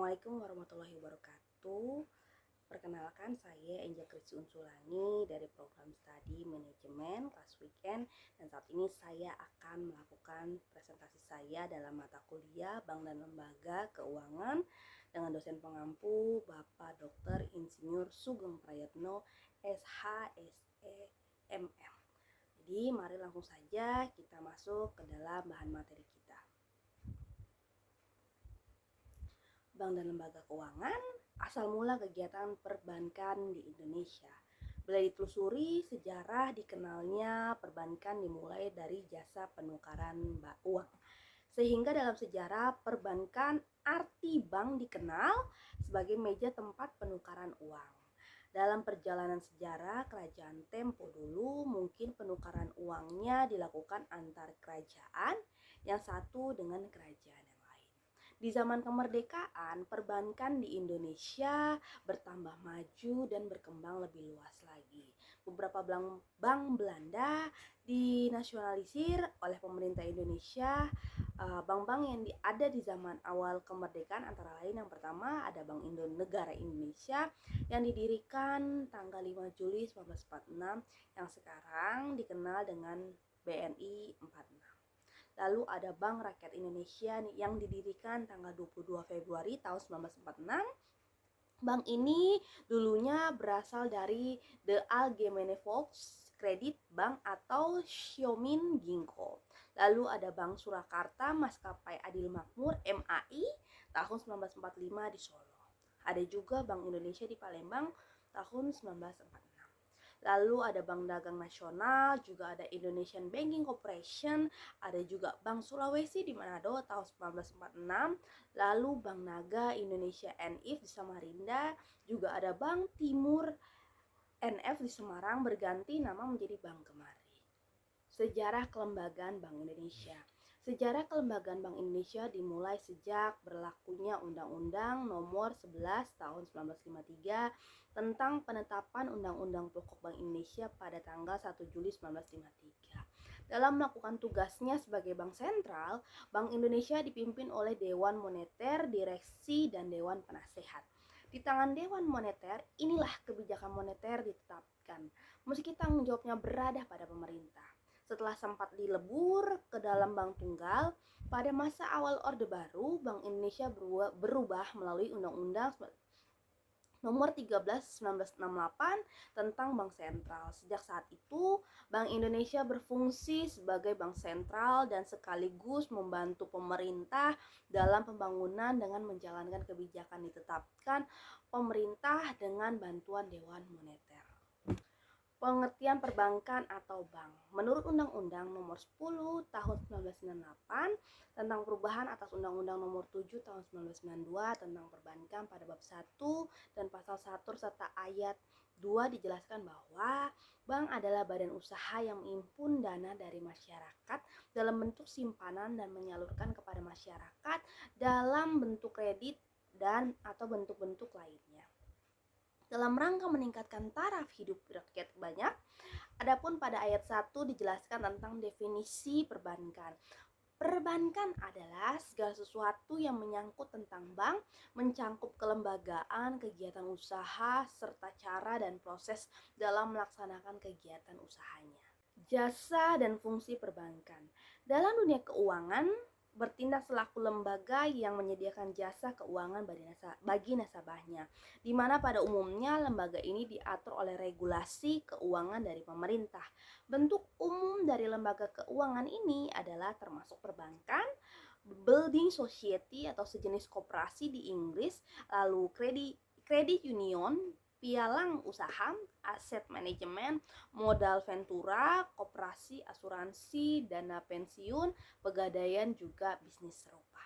Assalamualaikum warahmatullahi wabarakatuh. Perkenalkan, saya Enja Kristi Unsulani dari program studi manajemen kelas weekend, dan saat ini saya akan melakukan presentasi saya dalam mata kuliah Bank dan Lembaga Keuangan dengan dosen pengampu Bapak Dr. Insinyur Sugeng Prayatno SHSEMM. Jadi mari langsung saja kita masuk ke dalam bahan materi kita. Bank dan Lembaga Keuangan, asal mula kegiatan perbankan di Indonesia. Bila ditelusuri sejarah dikenalnya perbankan dimulai dari jasa penukaran uang. Sehingga dalam sejarah perbankan arti bank dikenal sebagai meja tempat penukaran uang. Dalam perjalanan sejarah kerajaan tempo dulu mungkin penukaran uangnya dilakukan antar kerajaan yang satu dengan kerajaan. Di zaman kemerdekaan, perbankan di Indonesia bertambah maju dan berkembang lebih luas lagi. Beberapa bank Belanda dinasionalisir oleh pemerintah Indonesia. Bank-bank yang ada di zaman awal kemerdekaan antara lain yang pertama ada Bank Negara Indonesia yang didirikan tanggal 5 Juli 1946 yang sekarang dikenal dengan BNI 46. Lalu ada Bank Rakyat Indonesia yang didirikan tanggal 22 Februari tahun 1946. Bank ini dulunya berasal dari The Allgemeine Volkskrediet Bank atau Siomin Ginko. Lalu ada Bank Surakarta Maskapai Adil Makmur MAI tahun 1945 di Solo. Ada juga Bank Indonesia di Palembang tahun 1946. Lalu ada Bank Dagang Nasional, juga ada Indonesian Banking Corporation, ada juga Bank Sulawesi di Manado tahun 1946, lalu Bank Naga Indonesia NIF di Samarinda, juga ada Bank Timur NF di Semarang berganti nama menjadi Bank Kemari. Sejarah kelembagaan Bank Indonesia. Sejarah kelembagaan Bank Indonesia dimulai sejak berlakunya Undang-Undang Nomor 11 Tahun 1953 tentang penetapan Undang-Undang Pokok Bank Indonesia pada tanggal 1 Juli 1953. Dalam melakukan tugasnya sebagai bank sentral, Bank Indonesia dipimpin oleh Dewan Moneter, Direksi, dan Dewan Penasehat. Di tangan Dewan Moneter, inilah kebijakan moneter ditetapkan, meski tanggung jawabnya berada pada pemerintah. Setelah sempat dilebur ke dalam bank tunggal, pada masa awal Orde Baru, Bank Indonesia berubah melalui Undang-Undang Nomor 13 1968 tentang Bank Sentral. Sejak saat itu, Bank Indonesia berfungsi sebagai bank sentral dan sekaligus membantu pemerintah dalam pembangunan dengan menjalankan kebijakan ditetapkan pemerintah dengan bantuan Dewan Moneter. Pengertian perbankan atau bank. Menurut Undang-Undang Nomor 10 Tahun 1998 tentang perubahan atas Undang-Undang Nomor 7 Tahun 1992 tentang perbankan pada bab 1 dan pasal 1 serta ayat 2 dijelaskan bahwa bank adalah badan usaha yang menghimpun dana dari masyarakat dalam bentuk simpanan dan menyalurkan kepada masyarakat dalam bentuk kredit dan atau bentuk-bentuk lainnya. Dalam rangka meningkatkan taraf hidup rakyat banyak. Adapun pada ayat 1 dijelaskan tentang definisi perbankan. Perbankan adalah segala sesuatu yang menyangkut tentang bank, mencangkup kelembagaan, kegiatan usaha, serta cara dan proses dalam melaksanakan kegiatan usahanya. Jasa dan fungsi perbankan. Dalam dunia keuangan, bertindak selaku lembaga yang menyediakan jasa keuangan bagi nasabahnya, di mana pada umumnya lembaga ini diatur oleh regulasi keuangan dari pemerintah. Bentuk umum dari lembaga keuangan ini adalah termasuk perbankan, building society atau sejenis koperasi di Inggris, lalu credit union, pialang usaha, aset manajemen, modal ventura, koperasi, asuransi, dana pensiun, pegadaian, juga bisnis serupa.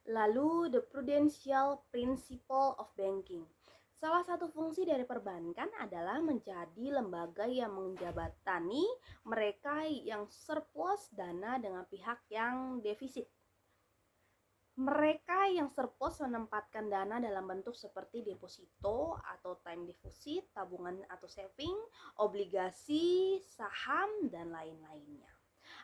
Lalu the prudential principle of banking. Salah satu fungsi dari perbankan adalah menjadi lembaga yang menjabatani mereka yang surplus dana dengan pihak yang defisit. Mereka yang surplus menempatkan dana dalam bentuk seperti deposito atau time deposit, tabungan atau saving, obligasi, saham, dan lain-lainnya.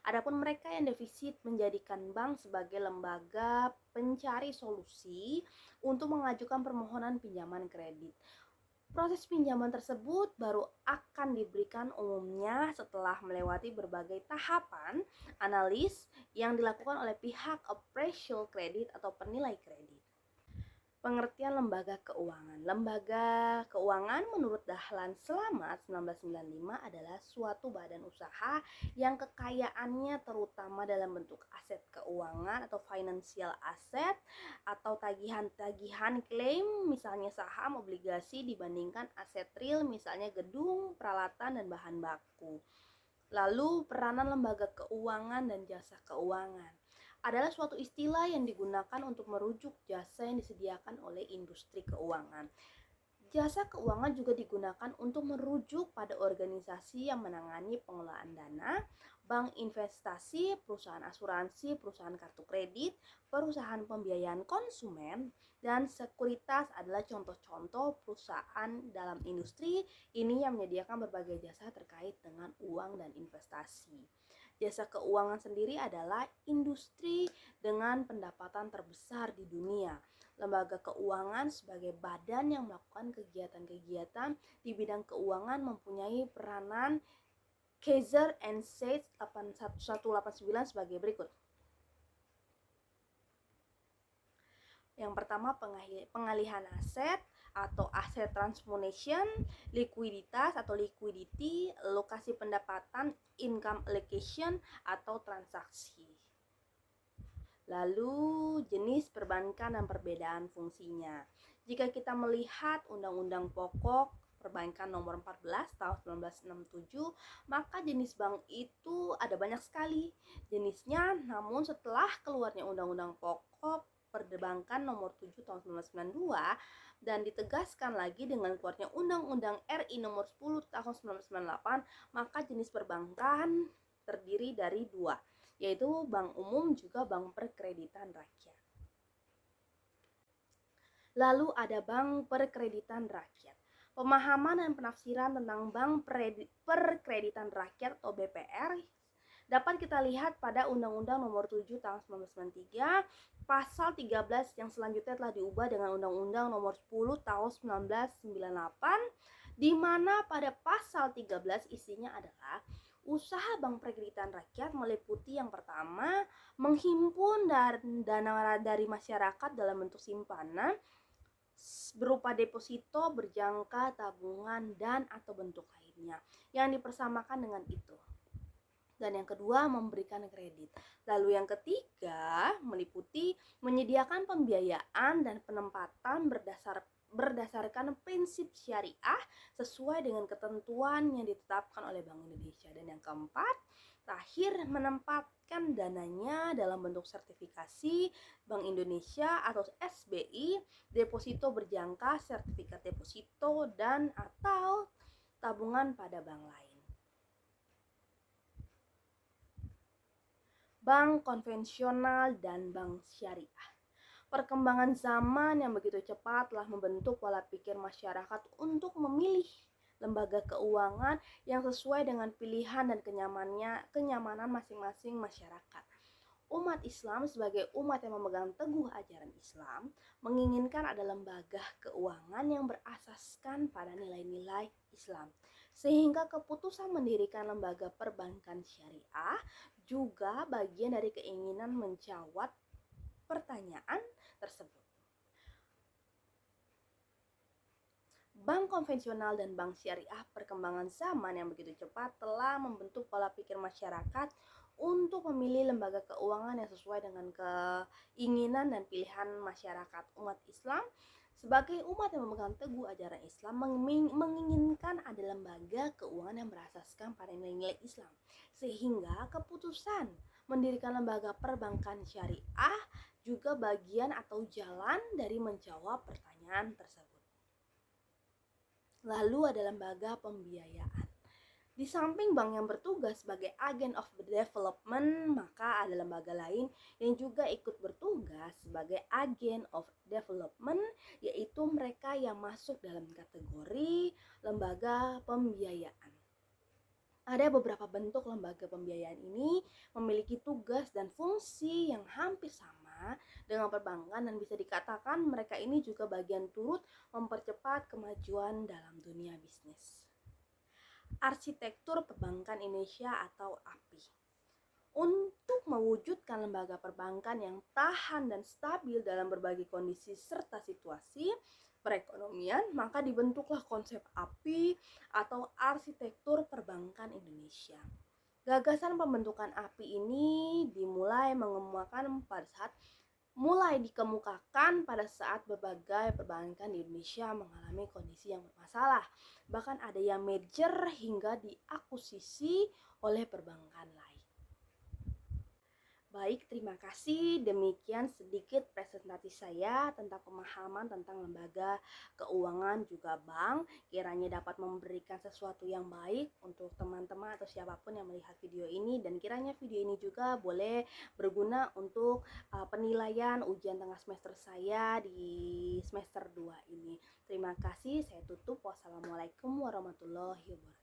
Adapun mereka yang defisit menjadikan bank sebagai lembaga pencari solusi untuk mengajukan permohonan pinjaman kredit. Proses pinjaman tersebut baru akan diberikan umumnya setelah melewati berbagai tahapan analis yang dilakukan oleh pihak appraisal kredit atau penilai kredit. Pengertian lembaga keuangan. Lembaga keuangan menurut Dahlan Slamet 1995 adalah suatu badan usaha yang kekayaannya terutama dalam bentuk aset keuangan atau financial asset atau tagihan-tagihan klaim misalnya saham, obligasi dibandingkan aset real misalnya gedung, peralatan dan bahan baku. Lalu peranan lembaga keuangan dan jasa keuangan adalah suatu istilah yang digunakan untuk merujuk jasa yang disediakan oleh industri keuangan. Jasa keuangan juga digunakan untuk merujuk pada organisasi yang menangani pengelolaan dana, bank investasi, perusahaan asuransi, perusahaan kartu kredit, perusahaan pembiayaan konsumen, dan sekuritas adalah contoh-contoh perusahaan dalam industri ini yang menyediakan berbagai jasa terkait dengan uang dan investasi. Jasa keuangan sendiri adalah industri dengan pendapatan terbesar di dunia. Lembaga keuangan sebagai badan yang melakukan kegiatan-kegiatan di bidang keuangan mempunyai peranan Kaiser and Sage 1189 sebagai berikut. Yang pertama, pengalihan aset atau asset transformation, likuiditas atau liquidity, lokasi pendapatan, income allocation atau transaksi. Lalu jenis perbankan dan perbedaan fungsinya. Jika kita melihat Undang-Undang Pokok Perbankan Nomor 14 tahun 1967, maka jenis bank itu ada banyak sekali jenisnya. Namun setelah keluarnya Undang-Undang Pokok Perbankan Nomor 7 tahun 1992 dan ditegaskan lagi dengan keluarnya Undang-Undang RI Nomor 10 tahun 1998, maka jenis perbankan terdiri dari dua, yaitu bank umum juga bank perkreditan rakyat. Lalu ada bank perkreditan rakyat. Pemahaman dan penafsiran tentang bank perkreditan rakyat atau BPR dapat kita lihat pada Undang-Undang Nomor 7 tahun 1993, pasal 13 yang selanjutnya telah diubah dengan Undang-Undang Nomor 10 tahun 1998, di mana pada pasal 13 isinya adalah usaha bank perkreditan rakyat meliputi yang pertama, menghimpun dana dari masyarakat dalam bentuk simpanan berupa deposito, berjangka, tabungan, dan atau bentuk lainnya yang dipersamakan dengan itu. Dan yang kedua, memberikan kredit. Lalu yang ketiga, meliputi menyediakan pembiayaan dan penempatan berdasarkan prinsip syariah sesuai dengan ketentuan yang ditetapkan oleh Bank Indonesia. Dan yang keempat, terakhir, menempatkan dananya dalam bentuk sertifikasi Bank Indonesia atau SBI, deposito berjangka, sertifikat deposito, dan atau tabungan pada bank lain. Bank konvensional dan bank syariah. Perkembangan zaman yang begitu cepat telah membentuk pola pikir masyarakat untuk memilih lembaga keuangan yang sesuai dengan pilihan dan kenyamanan masing-masing masyarakat. Umat Islam sebagai umat yang memegang teguh ajaran Islam menginginkan ada lembaga keuangan yang berasaskan pada nilai-nilai Islam. Sehingga keputusan mendirikan lembaga perbankan syariah juga bagian dari keinginan menjawab pertanyaan tersebut. Bank konvensional dan bank syariah perkembangan zaman yang begitu cepat telah membentuk pola pikir masyarakat untuk memilih lembaga keuangan yang sesuai dengan keinginan dan pilihan masyarakat. Umat Islam sebagai umat yang memegang teguh ajaran Islam menginginkan ada lembaga keuangan yang berasaskan pada nilai-nilai Islam. Sehingga keputusan mendirikan lembaga perbankan syariah juga bagian atau jalan dari menjawab pertanyaan tersebut. Lalu ada lembaga pembiayaan. Di samping bank yang bertugas sebagai agen of development, maka ada lembaga lain yang juga ikut bertugas sebagai agen of development, yaitu mereka yang masuk dalam kategori lembaga pembiayaan. Ada beberapa bentuk lembaga pembiayaan ini memiliki tugas dan fungsi yang hampir sama dengan perbankan dan bisa dikatakan mereka ini juga bagian turut mempercepat kemajuan dalam dunia bisnis. Arsitektur Perbankan Indonesia atau API. Untuk mewujudkan lembaga perbankan yang tahan dan stabil dalam berbagai kondisi serta situasi perekonomian, maka dibentuklah konsep API atau Arsitektur Perbankan Indonesia. Gagasan pembentukan API ini dimulai mengemukakan pada saat berbagai perbankan di Indonesia mengalami kondisi yang bermasalah. Bahkan ada yang merger hingga diakuisisi oleh perbankan lain. Baik, terima kasih. Demikian sedikit presentasi saya tentang pemahaman tentang lembaga keuangan juga bank. Kiranya dapat memberikan sesuatu yang baik untuk teman-teman atau siapapun yang melihat video ini, dan kiranya video ini juga boleh berguna untuk penilaian ujian tengah semester saya di semester 2 ini. Terima kasih, saya tutup. Wassalamualaikum warahmatullahi wabarakatuh.